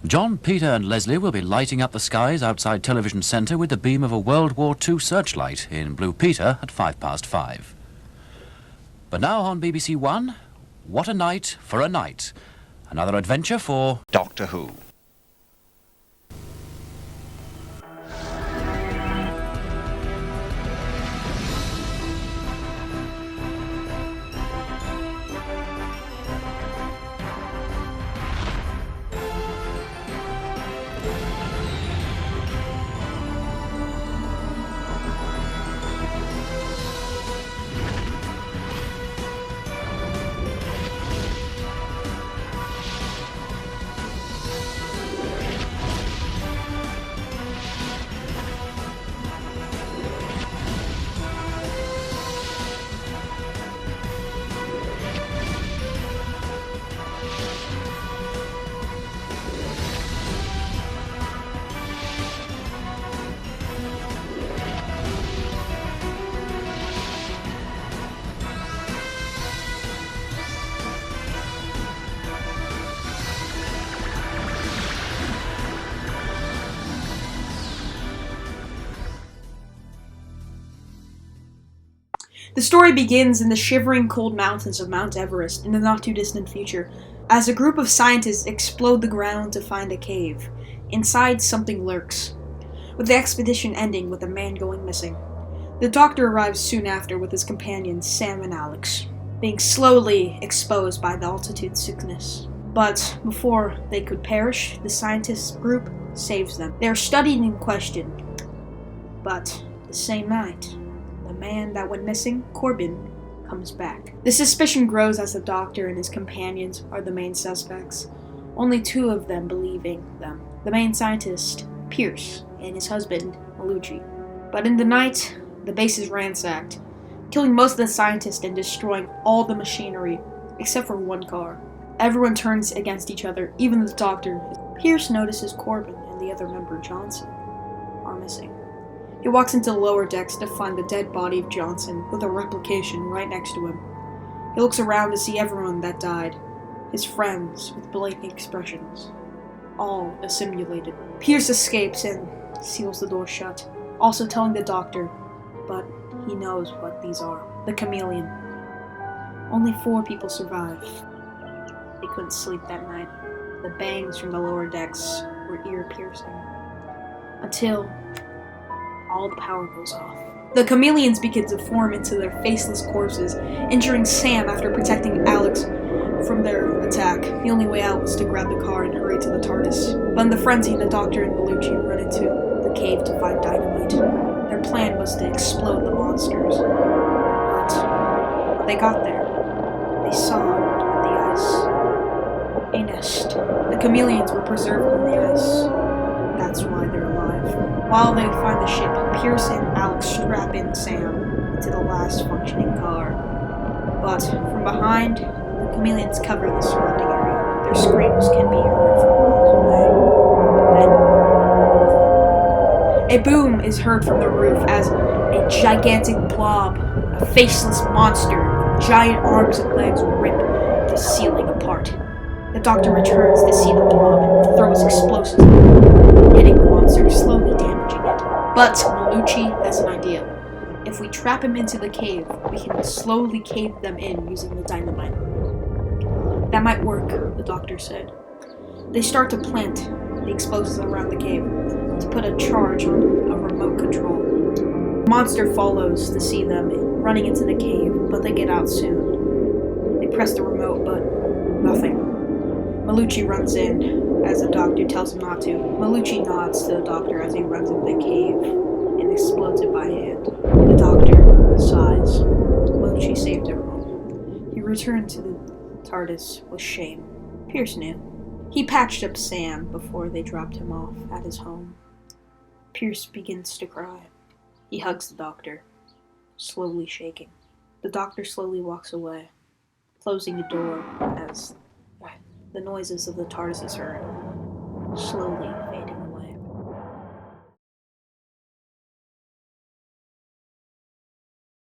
John, Peter and Leslie will be lighting up the skies outside Television Centre with the beam of a World War II searchlight in Blue Peter at 5:05. But now on BBC One, what a night for a night. Another adventure for Doctor Who. The story begins in the shivering cold mountains of Mount Everest in the not-too-distant future, as a group of scientists explode the ground to find a cave. Inside, something lurks, with the expedition ending with a man going missing. The Doctor arrives soon after with his companions Sam and Alex, being slowly exposed by the altitude sickness. But before they could perish, the scientist group saves them. They are studied and questioned, but the same night, the man that went missing, Corbin, comes back. The suspicion grows as the Doctor and his companions are the main suspects, only two of them believing them. The main scientist, Pierce, and his husband, Mallucci. But in the night, the base is ransacked, killing most of the scientists and destroying all the machinery, except for one car. Everyone turns against each other, even the Doctor. Pierce notices Corbin and the other member, Johnson, are missing. He walks into the lower decks to find the dead body of Johnson with a replication right next to him. He looks around to see everyone that died, his friends with blank expressions, all assimilated. Pierce escapes and seals the door shut, also telling the Doctor, but he knows what these are. The Chameleon. Only 4 people survive. They couldn't sleep that night. The bangs from the lower decks were ear-piercing. Until all the power goes off. The Chameleons begin to form into their faceless corpses, injuring Sam after protecting Alex from their attack. The only way out was to grab the car and hurry to the Tardis. But in the frenzy, the Doctor and Mallucci run into the cave to find dynamite. Their plan was to explode the monsters. But when they got there, they saw on the ice a nest. The Chameleons were preserved in the ice. That's why they're alive. While they find the ship, Pierce and Alex strap in Sam into the last functioning car. But from behind, the Chameleons cover the surrounding area. Their screams can be heard from miles away. Then, nothing. A boom is heard from the roof as a gigantic blob, a faceless monster with giant arms and legs, rip the ceiling apart. The Doctor returns to see the blob and throws explosives, hitting the monster, slowly damaging it. But Mallucci has an idea. If we trap him into the cave, we can slowly cave them in using the dynamite. That might work, the Doctor said. They start to plant the explosives around the cave to put a charge on a remote control. The monster follows to see them running into the cave, but they get out soon. They press the remote, but nothing. Mallucci runs in as the Doctor tells him not to. Mallucci nods to the Doctor as he runs into the cave and explodes it by hand. The Doctor sighs. Mallucci saved everyone. He returned to the Tardis with shame. Pierce knew. He patched up Sam before they dropped him off at his home. Pierce begins to cry. He hugs the Doctor, slowly shaking. The Doctor slowly walks away, closing the door as the noises of the Tardis is heard, slowly